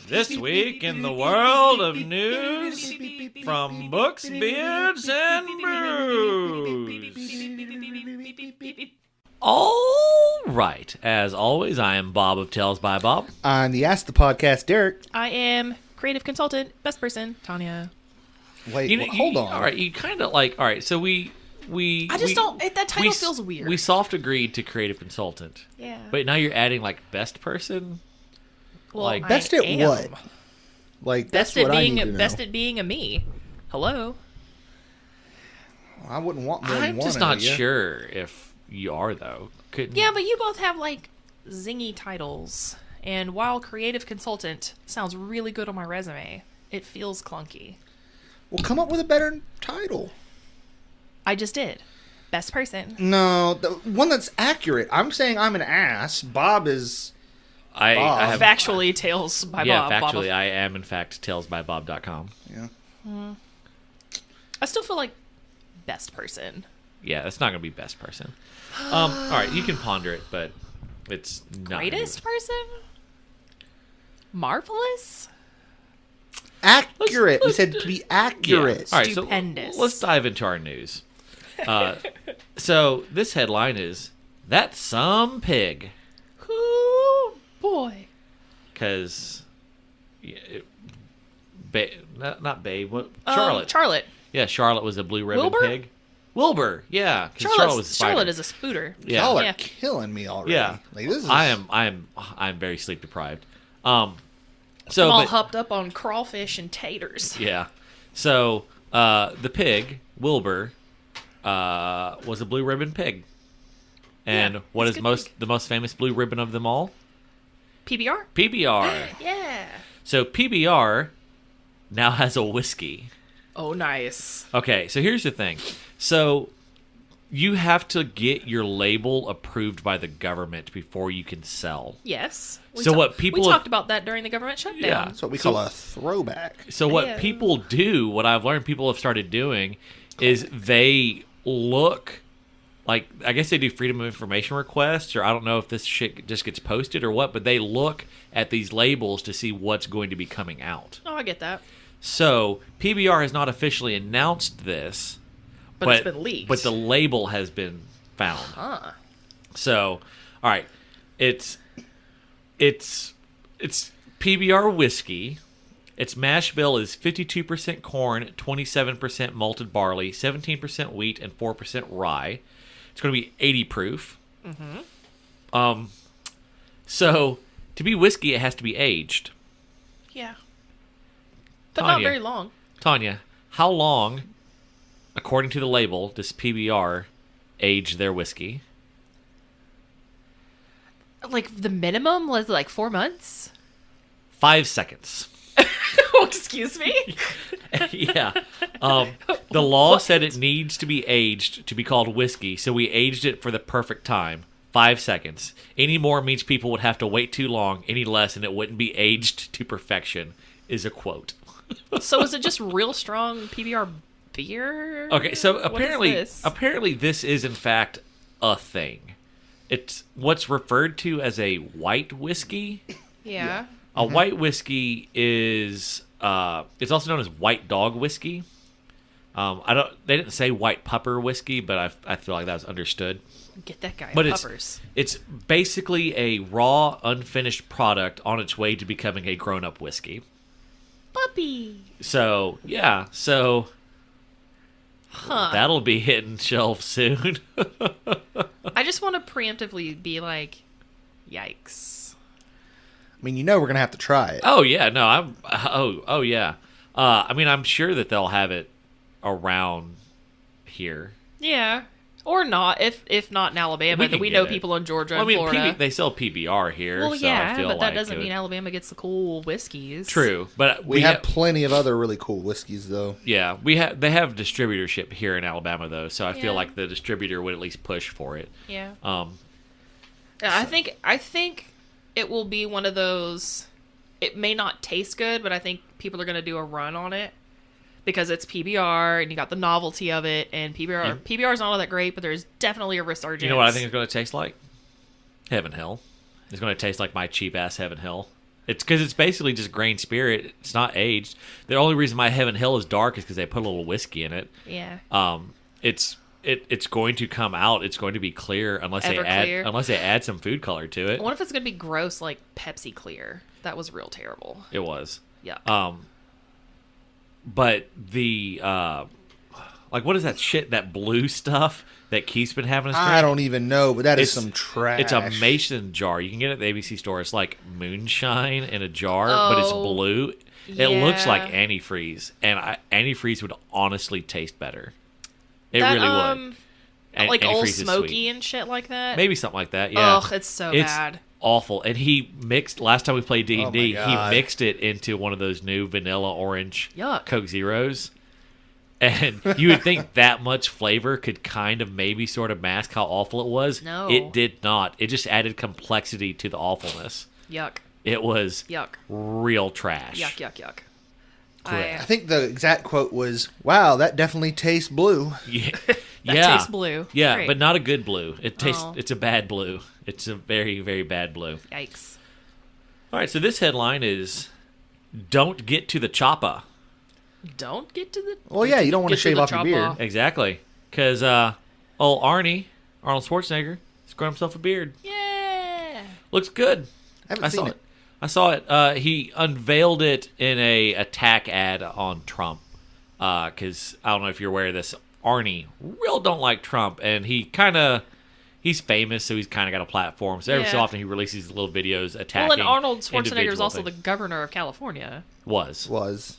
This week in the world of news from books, beards, and brews. All right. As always, I am Bob of Tales by Bob. On the Ask the Podcast, Derek. I am creative consultant, best person, Tanya. Wait, hold on. All right, you kind of like. All right, so we. I just don't. That title feels weird. We soft agreed to creative consultant. Yeah. But now you're adding like best person. Well, like best at what? Like that's what I need to know. Best at being a me. Hello. I wouldn't want more than I'm one. just not sure if you are though. Yeah, but you both have like zingy titles, and while creative consultant sounds really good on my resume, it feels clunky. Well, come up with a better title. I just did. Best person. No, the one that's accurate. I'm saying I'm an ass. Bob is. I have factually Tales by Bob. Yeah, factually, I am in fact talesbybob.com. Yeah. I still feel like best person. Yeah, that's not going to be best person. All right, you can ponder it, but it's not. Greatest person? Marvelous? Accurate. We said to be accurate. Yeah. All right, Stupendous. So let's dive into our news. So this headline is, "That's some pig." Ooh, boy. Because, not Babe, what? Charlotte. Charlotte. Yeah, Charlotte was a blue ribbon Wilbur? pig. Wilbur, yeah. 'Cause Charlotte was a spider. Charlotte is a spooter. Yeah. Y'all are Yeah. killing me already. Yeah. Like, this is... I'm very sleep deprived. So I'm all but- hopped up on crawfish and taters. Yeah. So the pig, Wilbur, was a blue ribbon pig. And Yeah, what he's is a good the most famous blue ribbon of them all? PBR? PBR. Yeah. So PBR now has a whiskey. Oh, nice. Okay, so here's the thing. So you have to get your label approved by the government before you can sell. Yes. We talked about that during the government shutdown. Yeah. That's what we call a throwback. So what Yeah. people do, what I've learned people have started doing, is they look like, I guess they do Freedom of Information requests, or I don't know if this shit just gets posted or what, but they look at these labels to see what's going to be coming out. Oh, I get that. So PBR has not officially announced this, But it's been leaked. But the label has been found. Huh. So, all right, it's PBR whiskey. Its mash bill is 52% corn, 27% malted barley, 17% wheat, and 4% rye. It's going to be 80 proof. Mm-hmm. So to be whiskey, it has to be aged. Yeah. But Tanya. not very long. Tanya, how long, according to the label, does PBR age their whiskey? Like the minimum was like 4 months? 5 seconds. Oh, excuse me? Yeah. The law said it needs to be aged to be called whiskey, so we aged it for the perfect time. 5 seconds. Any more means people would have to wait too long. Any less, and it wouldn't be aged to perfection, is a quote. So is it just real strong PBR beer? Okay, so What is apparently this? this is in fact a thing. It's what's referred to as a white whiskey. Yeah. A white whiskey is it's also known as white dog whiskey. They didn't say white pupper whiskey, but I feel like that was understood. Get that guy But puppers. it's basically a raw, unfinished product on its way to becoming a grown-up whiskey. Puppy. So yeah, that'll be hitting shelves soon. I just want to preemptively be like, yikes. I mean, we're going to have to try it. Oh yeah, no, oh yeah. I mean, I'm sure that they'll have it around here. Yeah. Or not, if not in Alabama. We can We get know it. people in Georgia Well, I and mean, Florida. they sell PBR here. Well, so I yeah, feel but that like doesn't it would- mean Alabama gets the cool whiskeys. True, but We have plenty of other really cool whiskeys, though. Yeah, they have distributorship here in Alabama though, so I feel Yeah. like the distributor would at least push for it. Yeah. Yeah, I think it will be one of those. It may not taste good, but I think people are going to do a run on it because it's PBR and you got the novelty of it. And PBR is not all that great, but there's definitely a resurgence. you know what I think it's going to taste like? Heaven Hell. It's going to taste like my cheap ass Heaven Hill. It's because it's basically just grain spirit. It's not aged. The only reason my Heaven Hill is dark is because they put a little whiskey in it. Yeah. It's going to come out. It's going to be clear unless they add some food color to it. I wonder if it's going to be gross like Pepsi Clear. That was real terrible. It was. Yeah. But the like, what is that shit? That blue stuff that Keith's been having us drink? I don't even know, but that is some trash. It's a mason jar. You can get it at the ABC store. It's like moonshine in a jar, but it's blue. Yeah. It looks like antifreeze, and antifreeze would honestly taste better. It really would. Like Old Antifreeze is Smoky sweet. and shit like that. Maybe something like that. Yeah. Ugh, it's so bad. Awful. And he mixed last time we played D&D. Oh my he God. mixed it into one of those new vanilla orange Yuck. Coke Zeros. And you would think that much flavor could kind of maybe sort of mask how awful it was. No. It did not. It just added complexity to the awfulness. Yuck. It was Yuck. real trash. Yuck. I think the exact quote was, "Wow, that definitely tastes blue." Yeah. That tastes blue. Yeah, Great. but not a good blue. It tastes. Oh. It's a bad blue. It's a very, very bad blue. Yikes. All right, so this headline is, "Don't get to the Choppa." Don't get to the... Well, yeah, you don't want to Get to shave the off your beard. Choppa. Exactly. Because old Arnold Schwarzenegger, has grown himself a beard. Yeah. Looks good. I haven't seen it. I saw it. He unveiled it in a attack ad on Trump. Because I don't know if you're aware of this. Arnie real don't like Trump. And he's famous, so he's kind of got a platform. So every so Yeah. often he releases little videos attacking. Well, and Arnold Schwarzenegger is individual also the things. governor of California. Was.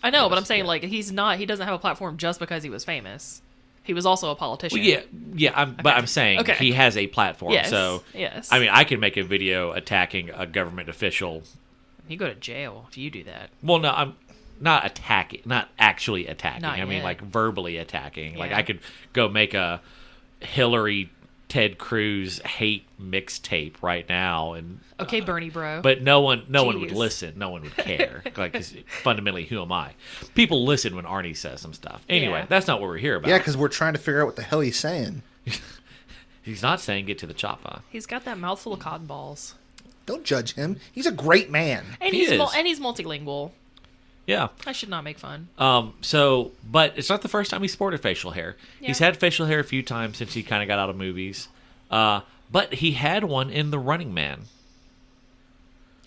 I know, but I'm saying, like, he doesn't have a platform just because he was famous. He was also a politician. Well, yeah. But I'm saying he has a platform. Yes. So Yes. I mean, I can make a video attacking a government official. You go to jail if you do that. Well, no, I'm not attacking, not actually attacking. Not I mean, yet. like verbally attacking. Like Yeah. I could go make a Hillary Ted Cruz hate mixtape right now, and Okay, Bernie bro. but no one would Jeez. listen. No one would care. Like, 'cause fundamentally, who am I? People listen when Arnie says some stuff. Anyway, Yeah. that's not what we're here about. Yeah, because we're trying to figure out what the hell he's saying. He's not saying get to the Choppa. He's got that mouthful of cotton balls. Don't judge him. He's a great man. And He he's is. he's multilingual. Yeah. I should not make fun. But it's not the first time he sported facial hair. Yeah. He's had facial hair a few times since he kind of got out of movies. But he had one in The Running Man.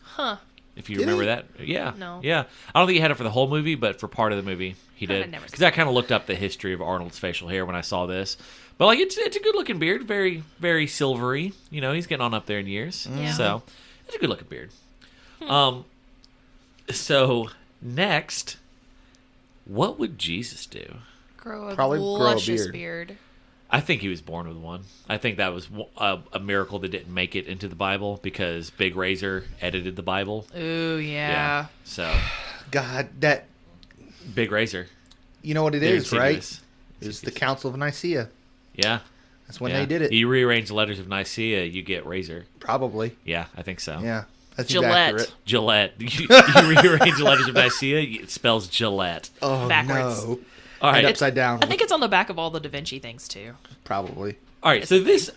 Huh. If you Did remember he? that. Yeah. No. Yeah. I don't think he had it for the whole movie, but for part of the movie, he I've did. never Because seen I kind of looked up the history of Arnold's facial hair when I saw this. But, like, it's a good-looking beard. Very, very silvery. You know, he's getting on up there in years. Yeah. So, it's a good-looking beard. So, next, what would Jesus do? Probably grow a luscious beard. I think he was born with one. I think that was a miracle that didn't make it into the Bible because Big Razor edited the Bible. Ooh, yeah. So, God, that, Big Razor. you know what it Very is, right? insidious. It's the Council of Nicaea. Yeah. That's when Yeah. they did it. You rearrange the letters of Nicaea, you get Razor. Probably. Yeah, I think so. Yeah. That's Gillette. accurate. Gillette. You rearrange the letters of Nicaea, it spells Gillette. Oh, Backwards. no. All right. And upside down. I think it's on the back of all the Da Vinci things, too. Probably. All right. So this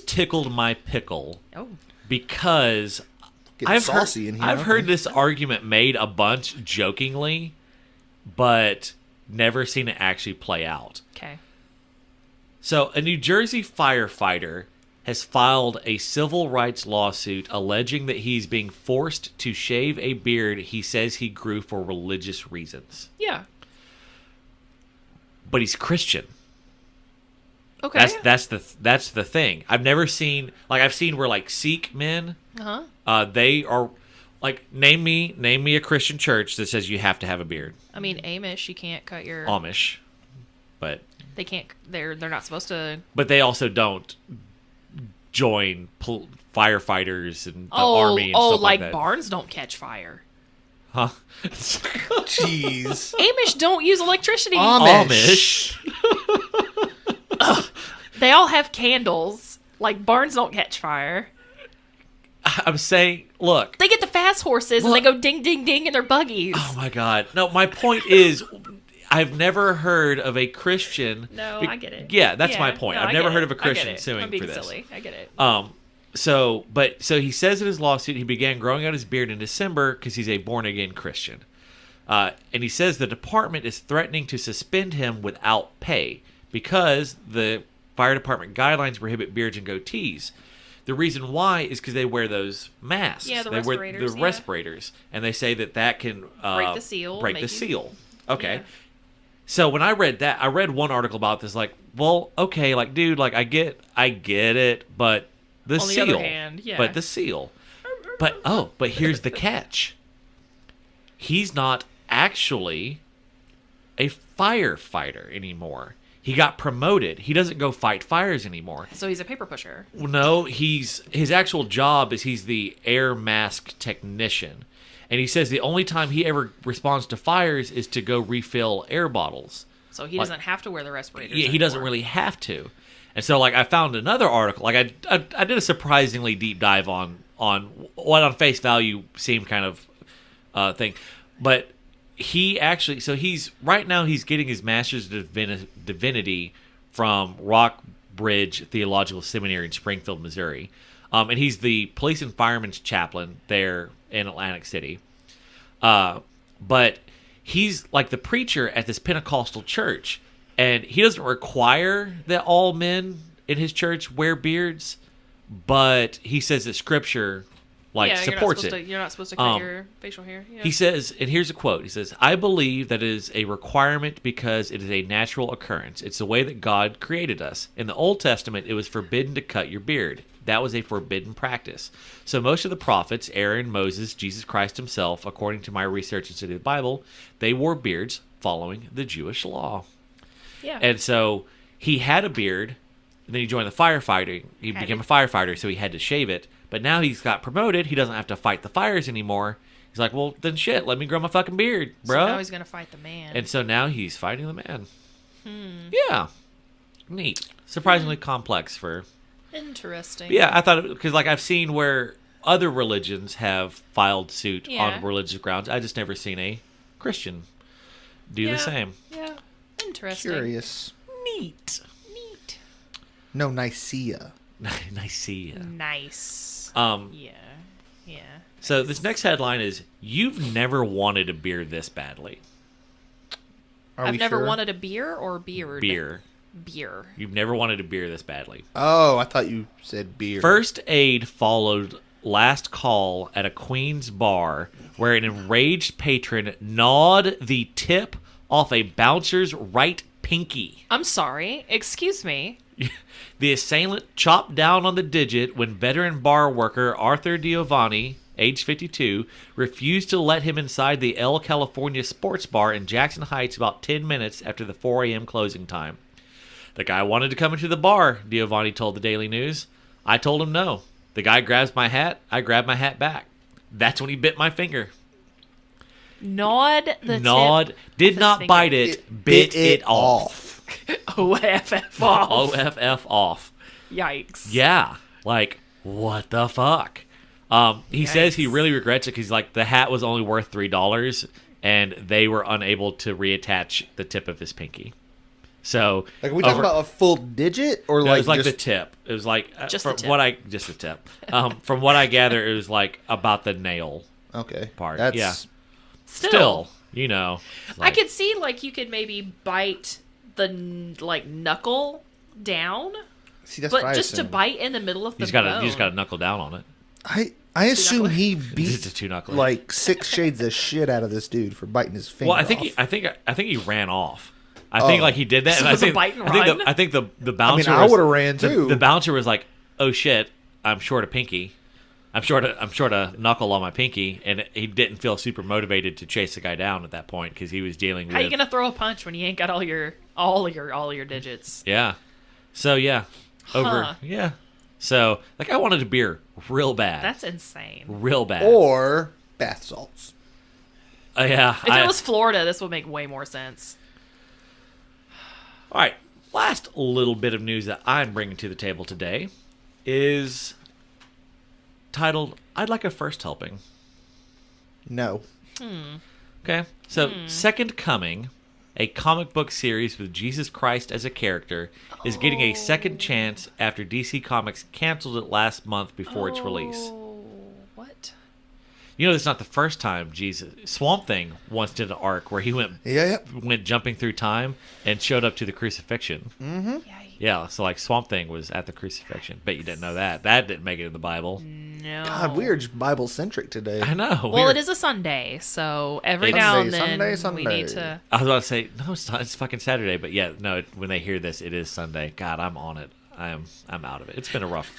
tickled my pickle Oh. because Getting saucy in here. I've aren't heard we? this argument made a bunch jokingly, but never seen it actually play out. Okay. So, a New Jersey firefighter has filed a civil rights lawsuit alleging that he's being forced to shave a beard he says he grew for religious reasons. Yeah. But he's Christian. Okay. That's the thing. I've never seen, like, I've seen where, like, Sikh men, they are, like, name me a Christian church that says you have to have a beard. I mean, Amish, you can't cut your... Amish. But They can't... They're not supposed to... But they also don't join firefighters and the army and stuff like that. barns don't catch fire. Huh? Jeez. Amish don't use electricity. Amish. They all have candles. Like, barns don't catch fire. I'm saying, look. They get the fast horses and they go ding, ding, ding in their buggies. Oh my God. No, my point is, I've never heard of a Christian. No, I get it. Yeah, that's my point. No, I've I never get heard it. of a I get Christian it. suing I'm being for this. silly. I get it. So he says in his lawsuit he began growing out his beard in December because he's a born-again Christian. And he says the department is threatening to suspend him without pay because the fire department guidelines prohibit beards and goatees. The reason why is because they wear those masks. Yeah, the they respirators. wear the respirators, and they say that can break the seal. Break the seal. Okay. Yeah. So when I read that, I read one article about this. Like, well, okay, like, dude, like, I get it, but the seal. On the other hand, yeah. But the seal. But here's the catch. He's not actually a firefighter anymore. He got promoted. He doesn't go fight fires anymore. So he's a paper pusher. No, his actual job is he's the air mask technician. And he says the only time he ever responds to fires is to go refill air bottles. So he doesn't have to wear the respirators. Yeah, he doesn't really have to. And so, like, I found another article. Like, I did a surprisingly deep dive on what on face value seemed kind of thing. But he actually, so he's getting his master's of divinity from Rock Bridge Theological Seminary in Springfield, Missouri. And he's the police and fireman's chaplain there in Atlantic City. But he's like the preacher at this Pentecostal church. And he doesn't require that all men in his church wear beards, but he says that Scripture supports it. You're not supposed to cut your facial hair. Yeah. He says, and here's a quote. He says, "I believe that it is a requirement because it is a natural occurrence. It's the way that God created us. In the Old Testament, it was forbidden to cut your beard. That was a forbidden practice. So most of the prophets, Aaron, Moses, Jesus Christ himself, according to my research into the Bible, they wore beards following the Jewish law." Yeah. And so he had a beard, and then he joined the firefighting. He became a firefighter, so he had to shave it. But now he's got promoted. He doesn't have to fight the fires anymore. He's like, well, then shit, let me grow my fucking beard, bro. So now he's going to fight the man. And so now he's fighting the man. Yeah. Neat. Surprisingly complex for... Interesting. Yeah, I thought, because like I've seen where other religions have filed suit on religious grounds. I just never seen a Christian do the same. Yeah. Interesting. Curious. Neat. No, Nicaea. Nicaea. Nice. Yeah. So this next headline is, "You've never wanted a beer this badly." Are I've we never sure? wanted a beer or beard? Beer. You've never wanted a beer this badly. Oh, I thought you said beer. First aid followed last call at a Queens bar where an enraged patron gnawed the tip off a bouncer's right pinky. I'm sorry. Excuse me. The assailant chopped down on the digit when veteran bar worker Arthur Giovanni, age 52, refused to let him inside the El California Sports Bar in Jackson Heights about 10 minutes after the 4 a.m. closing time. The guy wanted to come into the bar, Giovanni told the Daily News. I told him no. The guy grabs my hat. I grabbed my hat back. That's when he bit my finger. Gnawed the tip. Did not finger. bite it. Bit it off. OFF off. OFF off. Yikes. Yeah. Like, what the fuck? He says he really regrets it because like the hat was only worth $3 and they were unable to reattach the tip of his pinky. So, like, are we talking about a full digit or no, like it was like just... the tip. It was like just from the tip. just the tip. From what I gather, it was like about the nail part. That's... Yeah. Still, you know, I could see like you could maybe bite the like knuckle down, See, that's but what I just to assumed. bite in the middle of the you bone. just got to knuckle down on it. I assume knuckler? he It's beat a two knuckler. like 6 shades of shit out of this dude for biting his finger. Well, I think he ran off. I think like he did that, So and it was a bite and run? I think the I mean, bouncer. I would have ran the, too. the bouncer was like, "Oh shit, I'm short a pinky. I'm short a knuckle on my pinky," and he didn't feel super motivated to chase the guy down at that point because he was dealing with. How you gonna throw a punch when you ain't got all your digits? Yeah. So yeah, yeah. So like I wanted a beer real bad. That's insane. real bad. or bath salts. Yeah. If it was Florida, this would make way more sense. All right. Last little bit of news that I'm bringing to the table today is titled, "I'd like a first helping." No. Okay. So, Second Coming a comic book series with Jesus Christ as a character, is getting a second chance after DC Comics canceled it last month before its release. What? You know, it's not the first time Swamp Thing once did an arc where he went jumping through time and showed up to the crucifixion. Mm-hmm. Yeah, so like Swamp Thing was at the crucifixion. Bet you didn't know that. That didn't make it in the Bible. No. God, we are just Bible centric today. I know. Well, it is a Sunday, so every now and then we need to. I was about to say no, it's not. It's fucking Saturday. But yeah, no. When they hear this, it is Sunday. God, I'm on it. I'm out of it. It's been a rough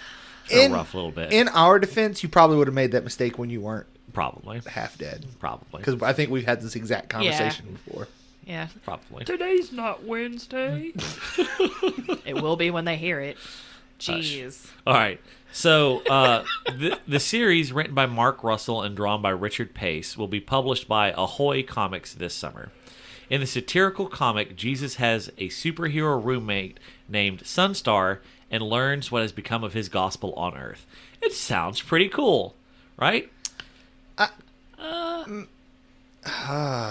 little bit. In our defense, you probably would have made that mistake when you weren't probably half dead. Probably Because I think we've had this exact conversation before. Yeah. Probably. Today's not Wednesday. It will be when they hear it. Jeez. All right. So the series, written by Mark Russell and drawn by Richard Pace, will be published by Ahoy Comics this summer. In the satirical comic, Jesus has a superhero roommate named Sunstar and learns what has become of his gospel on Earth. It sounds pretty cool, right?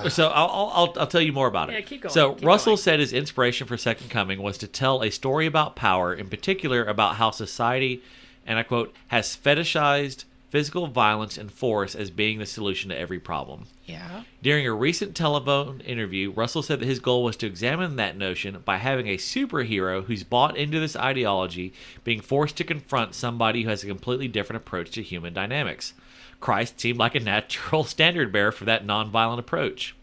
So I'll tell you more about it. Yeah, keep going. So Keep Russell going. said his inspiration for Second Coming was to tell a story about power, in particular about how society, and I quote, has fetishized physical violence and force as being the solution to every problem. Yeah. During a recent telephone interview, Russell said that his goal was to examine that notion by having a superhero who's bought into this ideology being forced to confront somebody who has a completely different approach to human dynamics. Christ seemed like a natural standard bearer for that nonviolent approach.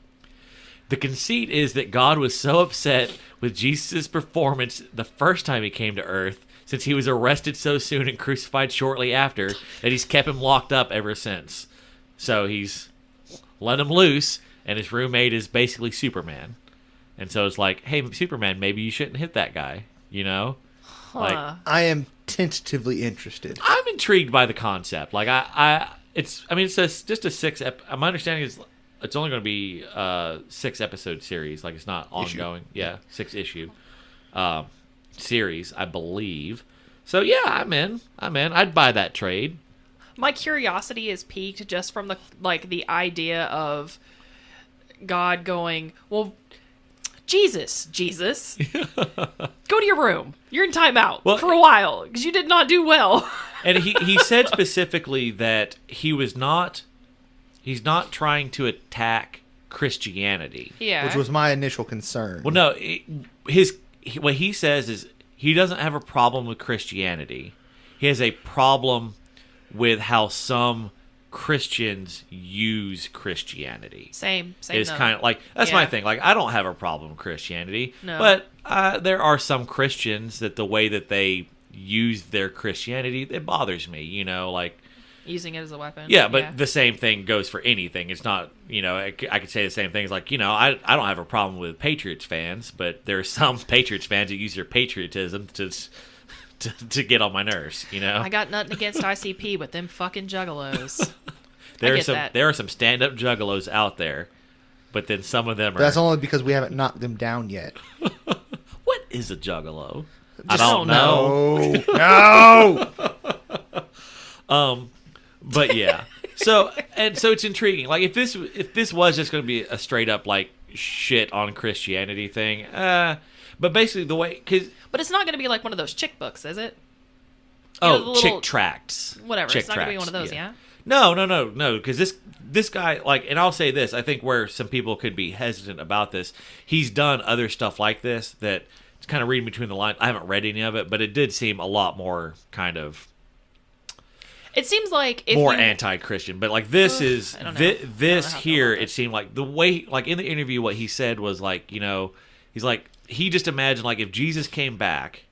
The conceit is that God was so upset with Jesus' performance the first time he came to earth, since he was arrested so soon and crucified shortly after, that he's kept him locked up ever since. So he's let him loose, and his roommate is basically Superman. And so it's like, hey, Superman, maybe you shouldn't hit that guy, you know? Like, I am tentatively interested. I'm intrigued by the concept. Like, it's just a my understanding is it's only going to be a 6-episode series. Like, it's not ongoing. Yeah, 6-issue series, I believe. So yeah, I'm in. I'd buy that trade. My curiosity is piqued just from the idea of God going, well, Jesus, go to your room. You're in timeout for a while because you did not do well. And he said specifically that he's not trying to attack Christianity. Yeah. Which was my initial concern. Well, no, what he says is he doesn't have a problem with Christianity. He has a problem with how some Christians use Christianity. Same. It's kind of like, that's my thing. Like, I don't have a problem with Christianity. No. But there are some Christians that the way that they use their Christianity, it bothers me, you know, like using it as a weapon. Yeah, but the same thing goes for anything. It's not, you know, I could say the same thing. It's like, you know, I don't have a problem with Patriots fans, but there are some Patriots fans that use their patriotism to get on my nerves, you know? I got nothing against ICP, but them fucking juggalos. There are some stand-up juggalos out there, but then some of them are... That's only because we haven't knocked them down yet. What is a juggalo? I don't know. No. But yeah. So it's intriguing. Like, if this was just going to be a straight up like shit on Christianity thing, but basically the way... But it's not going to be like one of those chick books, is it? Chick tracts. Whatever. Chick it's not going to be tracts, one of those, yeah? No, because this guy, like, and I'll say this, I think where some people could be hesitant about this, he's done other stuff like this that it's kind of reading between the lines. I haven't read any of it, but it did seem a lot more kind of... It seems like... more anti-Christian, but like this is... This here, it seemed like the way... Like, in the interview, what he said was like, you know, he's like... He just imagined, like, if Jesus came back,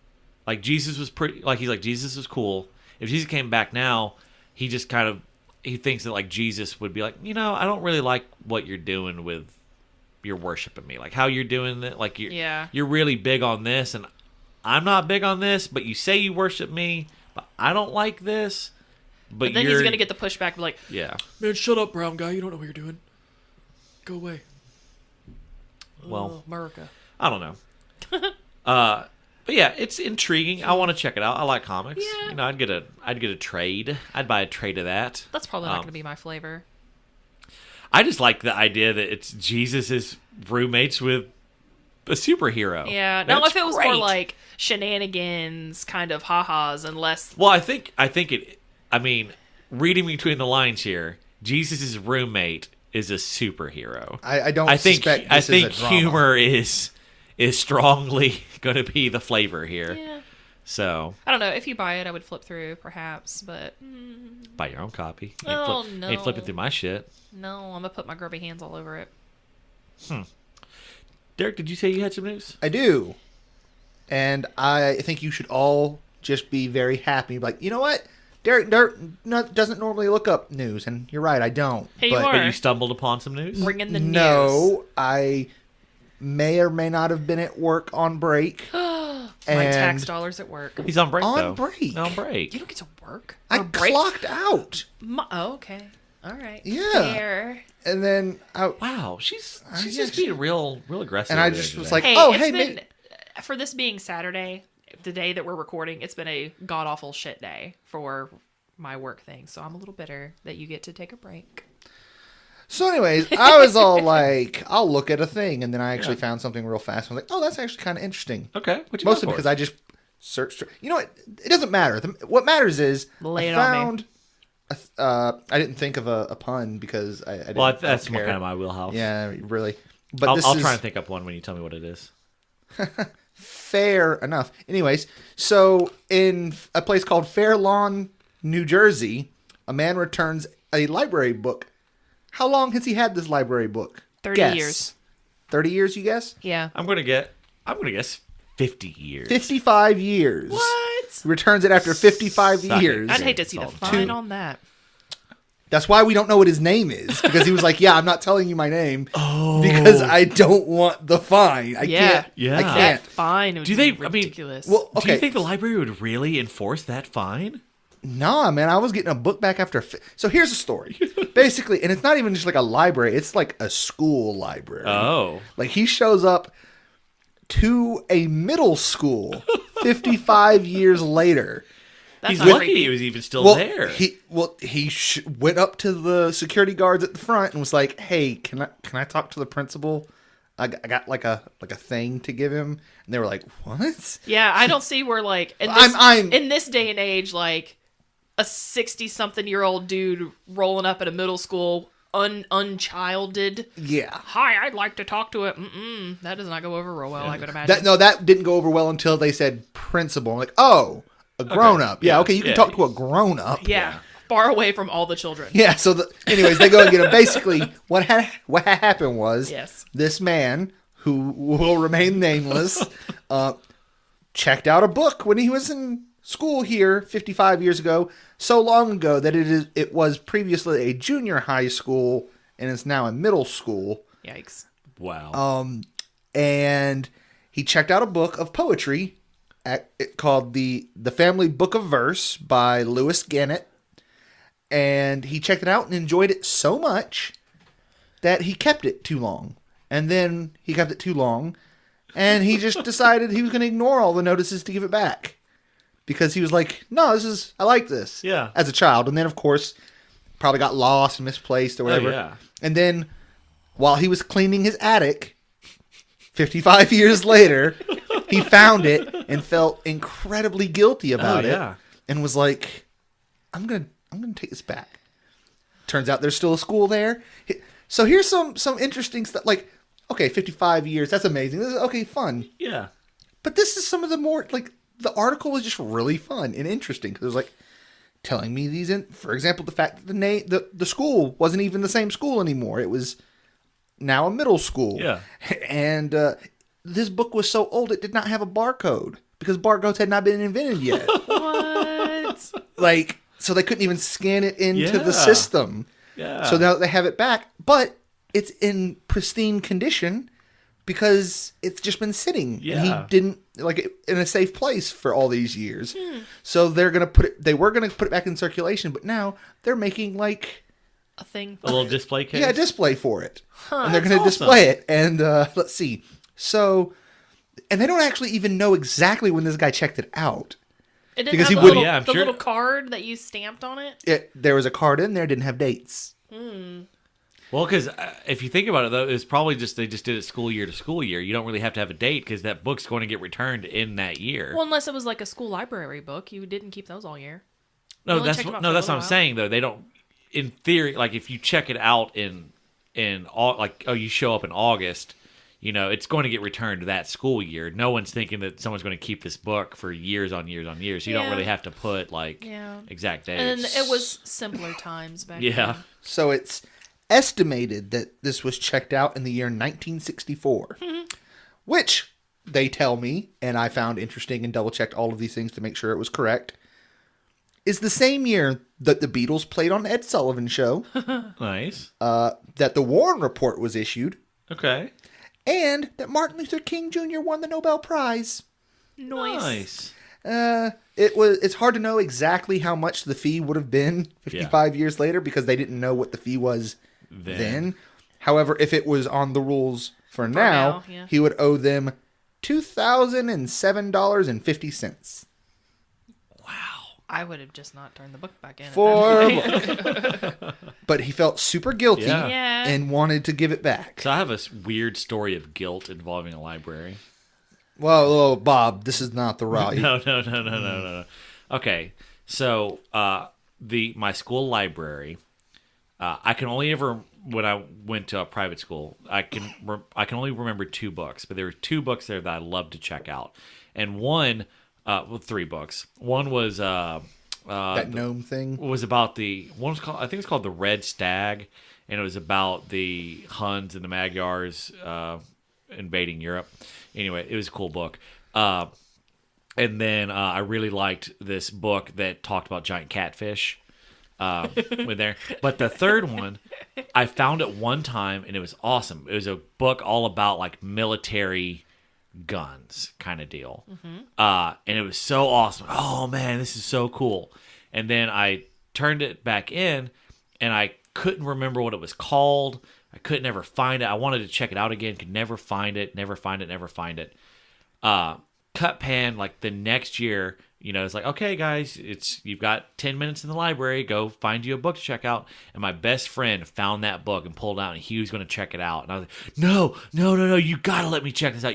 like, Jesus was pretty... Like, he's like, Jesus is cool. If Jesus came back now, he just kind of... He thinks that, like, Jesus would be like, you know, I don't really like what you're doing with your worshiping me. Like, how you're doing that. Like, you're really big on this, and I'm not big on this, but you say you worship me, but I don't like this. But then he's going to get the pushback, like, yeah. Man, shut up, brown guy. You don't know what you're doing. Go away. Well, America. I don't know. But yeah, it's intriguing. I want to check it out. I like comics. Yeah. You know, I'd get a trade. I'd buy a trade of that. That's probably not going to be my flavor. I just like the idea that it's Jesus' roommates with a superhero. Yeah. Now, That's if it was more great. like shenanigans, kind of ha-has, and less... Well, I think it. I mean, reading between the lines here, Jesus' roommate is a superhero. I don't. I think suspect this is a drama. humor is strongly going to be the flavor here. Yeah. So I don't know. If you buy it, I would flip through, perhaps, but buy your own copy. Oh, Ain't flipping no. through my shit. no, I'm going to put my grubby hands all over it. Derek, did you say you had some news? I do, and I think you should all just be very happy. Like, you know what? Derek doesn't normally look up news, and you're right, I don't. Hey, you but are. But you stumbled upon some news? Bringing the news. No, I may or may not have been at work on break. My tax dollars at work. He's on break, On though. break. On break. You don't get to work? I Or break? clocked out, Oh, okay. All right. Yeah. Fair. and then Wow, she's yeah, just being real aggressive. and I over there just was today. like, Hey, oh, it's hey, been, man. for this being Saturday, the day that we're recording, it's been a god-awful shit day for my work thing. So I'm a little bitter that you get to take a break. So, anyways, I was all like, I'll look at a thing, and then I actually found something real fast. I was like, oh, that's actually kind of interesting. Okay, what you Mostly got for because us? I just searched. You know what? It doesn't matter. What matters is Lay I it on me. found. I didn't think of a pun because I didn't. Well, I that's don't more care. kind of my wheelhouse. Yeah, really. But I'll this try is and think up one when you tell me what it is. fair enough. Anyways, so in a place called Fair Lawn, New Jersey, a man returns a library book. How long has he had this library book? 30 Guess. years. 30 years, you guess? Yeah. I'm gonna guess 50 years. 55 years. What? He returns it after 55 Suck it. years. I'd hate to see the Solid. fine on that. That's why we don't know what his name is, because he was like, "Yeah, I'm not telling you my name because I don't want the fine. I Yeah. can't. Yeah. I That can't." fine would Do be they- I mean, ridiculous. Well, Do you okay, think the library would really enforce that fine? nah, man, I was getting a book back after. So here's the story, basically, and it's not even just like a library; it's like a school library. Oh. Like he shows up to a middle school 55 years later. That's He's not lucky creepy. he was even still Well, there. he went up to the security guards at the front and was like, "Hey, can I talk to the principal? I got like a thing to give him." And they were like, "What?" Yeah, I don't see where, like, in this day and age, like, a 60-something-year-old dude rolling up at a middle school, unchilded. Yeah. Hi, I'd like to talk to it. That does not go over real well, I could imagine. That didn't go over well until they said principal. I'm like, "Oh, a grown up. Yeah, okay, you can talk to a grown up." yeah, far away from all the children. Yeah, so anyways, they go and get him. Basically, what happened was Yes. this man, who will remain nameless, checked out a book when he was in school here 55 years ago, so long ago that it was previously a junior high school and is now a middle school. Yikes. Wow. And he checked out a book of poetry called the Family Book of Verse by Lewis Gannett. And he checked it out and enjoyed it so much that he kept it too long. And then he kept it too long. And he just decided he was going to ignore all the notices to give it back. Because he was like, "No, I like this." Yeah. As a child. And then, of course, probably got lost and misplaced or whatever. yeah. And then, while he was cleaning his attic, 55 years later, he found it and felt incredibly guilty about yeah. it. And was like, I'm gonna take this back. Turns out there's still a school there. So here's some interesting stuff. Like, okay, 55 years, that's amazing. This is okay, fun. Yeah. But this is some of the more, like, the article was just really fun and interesting because it was like telling me for example, the fact that the school wasn't even the same school anymore. It was now a middle school. Yeah. And this book was so old it did not have a barcode because barcodes had not been invented yet. What? Like, so they couldn't even scan it into Yeah. the system. Yeah. So now they have it back, but it's in pristine condition because it's just been sitting. Yeah. And he didn't, in a safe place for all these years. So they were going to put it back in circulation, but now they're making like A thing. a little display case. a display for it. And they're That's going to awesome. display it. And let's see. So, and they don't actually even know exactly when this guy checked it out. It didn't because have he the wouldn't- little, Yeah, I'm the sure- little card that you stamped on it. There was a card in there, didn't have dates. Well, because if you think about it, though, it's probably just they just did it school year to school year. You don't really have to have a date because that book's going to get returned in that year. Well, unless it was like a school library book, you didn't keep those all year. No, only that's checked them out no, for a that's what little I'm while. saying though. They don't. In theory, like if you check it out in like you show up in August, it's going to get returned to that school year. No one's thinking that someone's going to keep this book for years on years on years. You don't Yeah. really have to put like exact dates. And it was simpler times back yeah. then. So it's estimated that this was checked out in the year 1964, which they tell me, and I found interesting and double-checked all of these things to make sure it was correct, is the same year that the Beatles played on Ed Sullivan Show, Nice. that the Warren Report was issued, Okay. and that Martin Luther King Jr. won the Nobel Prize. Nice. It's hard to know exactly how much the fee would have been 55 years later because they didn't know what the fee was then. However, if it was on the rules for now, yeah. he would owe them $2,007.50. I would have just not turned the book back in. at that point. But he felt super guilty Yeah. Yeah. and wanted to give it back. So I have a weird story of guilt involving a library. Well, Bob, this is not the route. No. Okay, so my school library, I can only ever when I went to a private school, I can only remember 2 books, but there were 2 books there that I loved to check out, and one, 3 books. One was that gnome thing. was about one was called, I think it's called The Red Stag, and it was about the Huns and the Magyars invading Europe. Anyway, it was a cool book. And then I really liked this book that talked about giant catfish with there. But the third one, I found it one time, and it was awesome. It was a book all about like military guns kind of deal. And it was so awesome. Oh, man, this is so cool. And then I turned it back in, and I couldn't remember what it was called. I could never find it. I wanted to check it out again. Could never find it. Cut pan, like the next year, it's like, okay, guys, you've got 10 minutes in the library. Go find you a book to check out. And my best friend found that book and pulled it out, and he was going to check it out. And I was like, no, you got to let me check this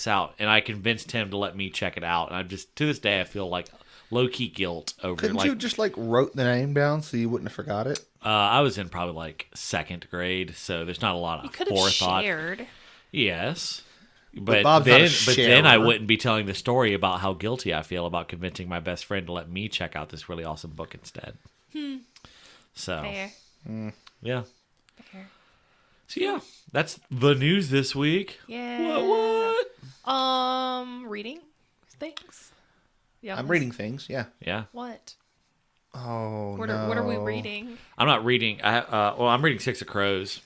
out. And I convinced him to let me check it out. And I'm just, to this day, I feel like low-key guilt over Couldn't you just wrote the name down so you wouldn't have forgot it? I was in probably like 2nd grade, so there's not a lot You of could have forethought. shared. Yes. But Bob's not a then I sharer. wouldn't be telling the story about how guilty I feel about convincing my best friend to let me check out this really awesome book instead. So, Fair. yeah. Fair. So, yeah, that's the news this week. Yeah. What? Reading things. Yeah. I'm reading things, yeah. Yeah. What? Oh, What no. are we reading? I'm not reading. I'm reading Six of Crows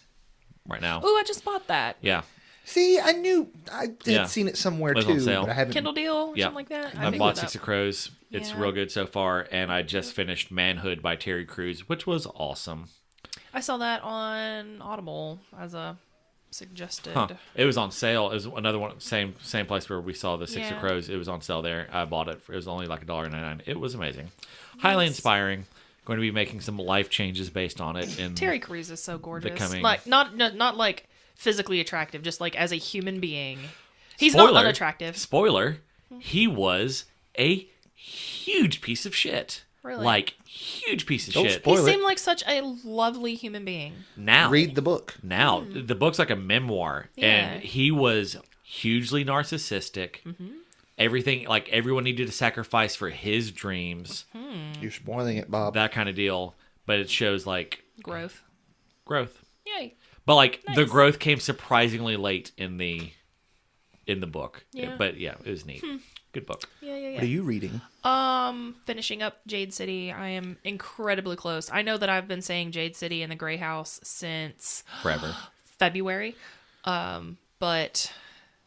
right now. Ooh, I just bought that. Yeah. See, I knew I had Yeah. seen it somewhere It was on too, sale. but I haven't. Kindle deal or Yeah. something like that. I picked bought it Six up. of Crows. It's Yeah. real good so far, and I just finished Manhood by Terry Crews, which was awesome. I saw that on Audible as a suggested. Huh. It was on sale. It was another one, same place where we saw the Six of Yeah. Crows. It was on sale there. I bought it. It was only like $1.99. It was amazing. Highly inspiring. Going to be making some life changes based on it. In Terry Crews is so gorgeous. Becoming- Like not like physically attractive, just like as a human being. He's Spoiler, not unattractive. Spoiler, he was a huge piece of shit. Really? Like, huge piece of Don't shit. spoil He it. seemed like such a lovely human being. Now, Read the book. Now, the book's like a memoir, Yeah. and he was hugely narcissistic. Everything, like everyone needed to sacrifice for his dreams, You're spoiling it, Bob. that kind of deal. But it shows like Growth. growth. Yay. But like the Nice. growth came surprisingly late in the book. Yeah. But yeah, it was neat. Good book. Yeah. What are you reading? Finishing up Jade City. I am incredibly close. I know that I've been saying Jade City and the Grey House since Forever. February. But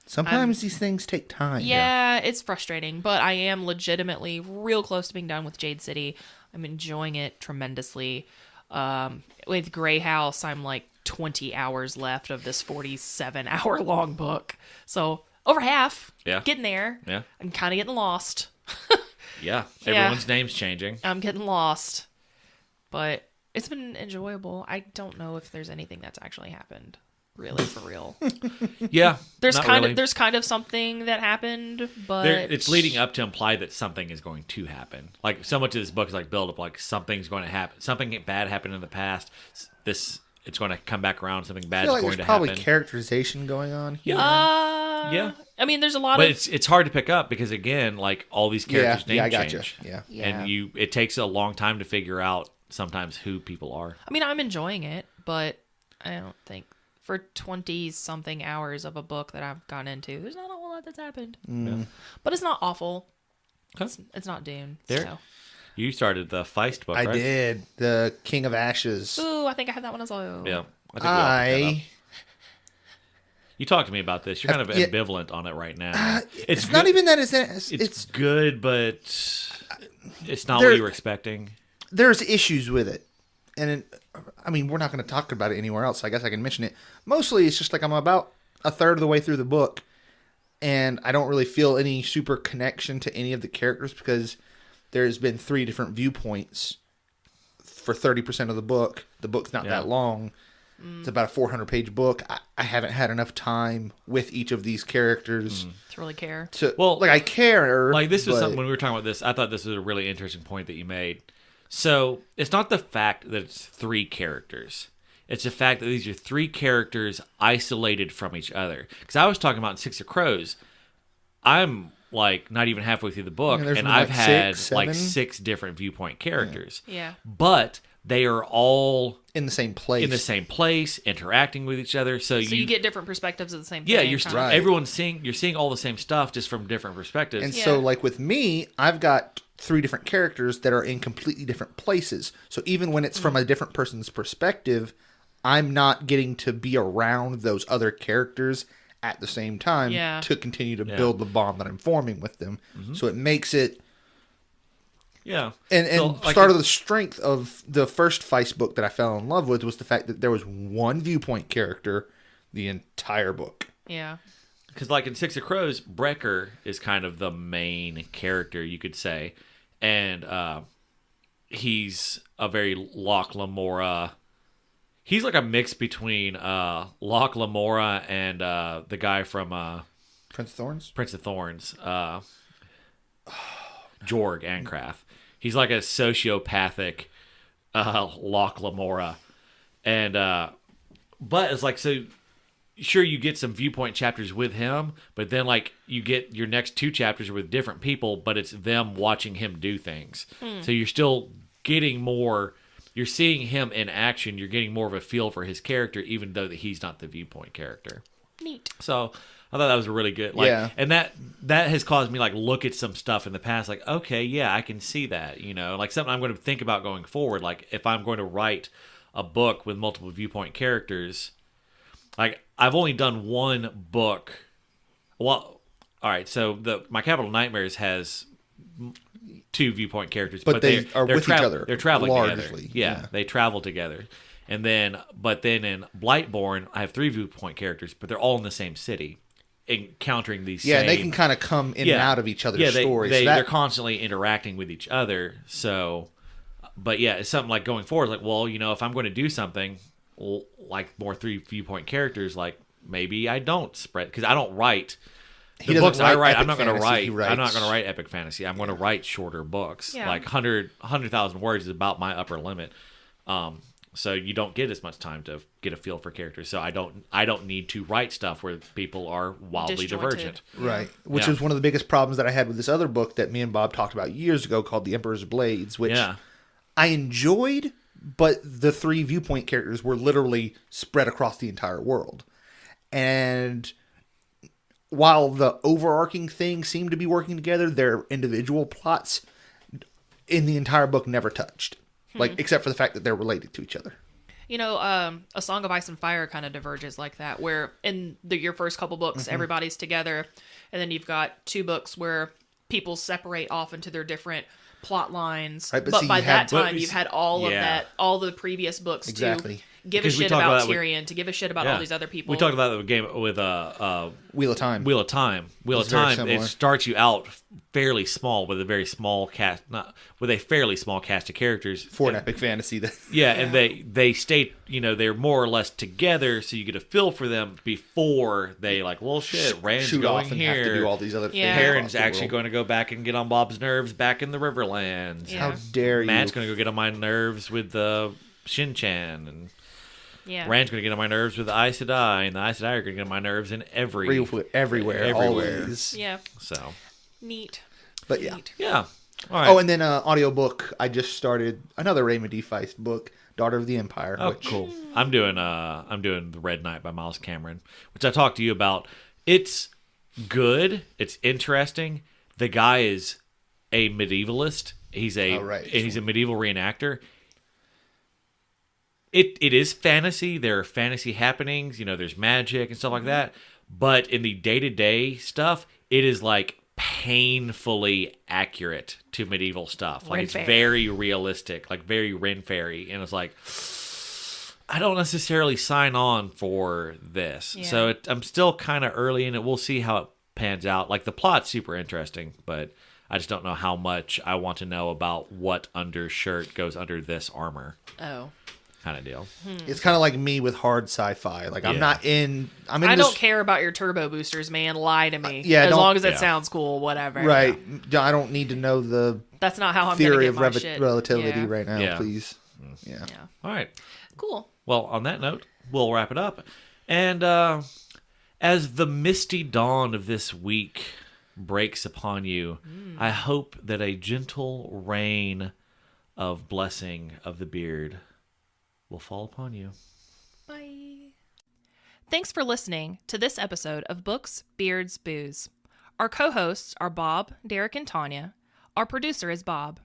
Sometimes these things take time. yeah, it's frustrating, but I am legitimately real close to being done with Jade City. I'm enjoying it tremendously. With Grey House, I'm like 20 hours left of this 47-hour long book. So over half. Yeah. Getting there. Yeah. I'm kind of getting lost. Yeah. Yeah. Everyone's name's changing. I'm getting lost. But It's been enjoyable. I don't know if there's anything that's actually happened. Really, for real. Yeah, There's not kind really. of there's kind of something that happened, but It's leading up to imply that something is going to happen. Like so much of this book is like build up, like something's going to happen. Something bad happened in the past. It's going to come back around. Something I bad feel is like going there's to probably happen. characterization going on here. Yeah. I mean, there's a lot But of it's hard to pick up because again, like all these characters' yeah, I name gotcha. change. Yeah. Yeah. And it takes a long time to figure out sometimes who people are. I mean, I'm enjoying it, but I don't think for 20-something hours of a book that I've gone into, there's not a whole lot that's happened. Yeah. But it's not awful. Okay. It's not Dune. There- So. You started the Feist book, I right? did. The King of Ashes. Ooh, I think I have that one as well. Yeah. I think we all picked that up. I You talked to me about this. You're kind of yeah. ambivalent on it right now. it's not even that It's good, but it's not There- what you were expecting. there's issues with it. And I mean, we're not going to talk about it anywhere else. So I guess I can mention it. Mostly it's just like I'm about a third of the way through the book and I don't really feel any super connection to any of the characters because there's been 3 different viewpoints for 30% of the book. The book's not that long. It's about a 400-page book. I haven't had enough time with each of these characters To really care. to Well, like I care. Like this was but- something when we were talking about this. I thought this was a really interesting point that you made. So it's not the fact that it's 3 characters. It's the fact that these are 3 characters isolated from each other. Because I was talking about in Six of Crows, I'm like not even halfway through the book, Yeah, there's and been, I've like, had 6, like 7. 6 different viewpoint characters. Yeah. But they are all in the same place. in the same place, interacting with each other. So, So you get different perspectives of the same yeah, thing. you're kind Right. everyone's seeing you're seeing all the same stuff just from different perspectives. And Yeah. so, like with me, I've got 3 different characters that are in completely different places. So even when it's from a different person's perspective, I'm not getting to be around those other characters at the same time Yeah. to continue to build the bond that I'm forming with them. So it makes it yeah, and So, like, part of the strength of the first Feist book that I fell in love with was the fact that there was one viewpoint character the entire book. Yeah. because like in Six of Crows, Brecker is kind of the main character, you could say, and he's a very Locke Lamora. He's like a mix between Locke Lamora and the guy from Prince of Thorns? Prince of Thorns, Jorg Ancraft. He's like a sociopathic Locke Lamora, and but it's like so. Sure, you get some viewpoint chapters with him, but then like you get your next 2 chapters are with different people, but it's them watching him do things. So you're still getting more. You're seeing him in action. You're getting more of a feel for his character, even though that he's not the viewpoint character. Neat. So I thought that was a really good, like, Yeah. and that has caused me like look at some stuff in the past, like, okay, yeah, I can see that, like something I'm going to think about going forward. Like if I'm going to write a book with multiple viewpoint characters, like I've only done 1 book. Well, all right, so My Capital Nightmares has 2 viewpoint characters, But they are they're with each other, They're traveling together. largely, Yeah, yeah. they travel together. And then in Blightborn, I have 3 viewpoint characters, but they're all in the same city, encountering these. Yeah, same, they can kind of come in and out of each other's stories. So they're constantly interacting with each other. So, but yeah, it's something like going forward. Like, well, if I'm going to do something like more 3 viewpoint characters, like maybe I don't spread because I don't write. He The doesn't books I write write, epic I'm not going to fantasy, write. he I'm not writes- going to write epic fantasy. I'm going to write shorter books. Yeah. Like 100,000 words is about my upper limit. So you don't get as much time to get a feel for characters. So I don't need to write stuff where people are wildly Disjointed. divergent. Right. Which Yeah. is one of the biggest problems that I had with this other book that me and Bob talked about years ago called The Emperor's Blades, which Yeah. I enjoyed, but the 3 viewpoint characters were literally spread across the entire world. And while the overarching thing seemed to be working together, their individual plots in the entire book never touched. Like, except for the fact that they're related to each other. A Song of Ice and Fire kind of diverges like that, where in your first couple books, everybody's together, and then you've got 2 books where people separate off into their different plot lines. Right, but but see, by you that had- time, you've had all of Yeah. all the previous books Exactly. to give a Because we shit talked about about it with- Tyrion, to give a shit about all these other people. We talked about the game with Wheel of Time. Wheel of Time. Wheel of It's very Time. similar. It starts you out fairly small with a very small cast, not with a fairly small cast of characters. For an epic fantasy. Yeah, and they stay, they're more or less together, so you get a feel for them before they like, well, shit, Rand's shoot going off and here. have to do all these other Yeah. things. Perrin's across the actually world. going to go back and get on Bob's nerves back in the Riverlands. Yeah. How dare you? Matt's going to go get on my nerves with Shin-Chan, and yeah. Rand's going to get on my nerves with the Aes Sedai, and the Aes Sedai are going to get on my nerves in Everywhere, always. Yeah. So, Neat. But yeah. Neat. yeah. All right. Oh, and then audiobook. I just started another Raymond D. Feist book, Daughter of the Empire. Oh, which, cool. I'm doing The Red Knight by Miles Cameron, which I talked to you about. It's good. It's interesting. The guy is a medievalist. He's a medieval reenactor. It is fantasy. There are fantasy happenings. There's magic and stuff like that. But in the day-to-day stuff, it is like painfully accurate to medieval stuff. Like, it's Ren Fair. very realistic, like very Ren Fairy. And it's like, I don't necessarily sign on for this. Yeah. So I'm still kind of early in it. We'll see how it pans out. Like, the plot's super interesting, but I just don't know how much I want to know about what undershirt goes under this armor Oh. kind of deal. It's kind of like me with hard sci-fi. Like, I'm Yeah. not in. I'm in I this, don't care about your turbo boosters, man. Lie to me. yeah, as don't- long as it yeah. sounds cool, whatever. Right. I don't need to know the That's not how I'm theory gonna of get my shit. relativity Yeah. right now, Yeah. please. Yeah. Yeah. All right. Cool. Well, on that note, we'll wrap it up. And as the misty dawn of this week breaks upon you, I hope that a gentle rain of blessing of the beard will fall upon you. Bye. Thanks for listening to this episode of Books, Beards, Booze. Our co-hosts are Bob, Derek, and Tanya. Our producer is Bob.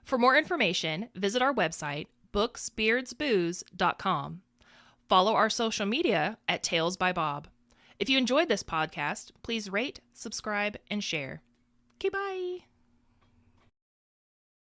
For more information, visit our website, booksbeardsbooze.com. Follow our social media at Tales by Bob. If you enjoyed this podcast, please rate, subscribe, and share. Okay, bye.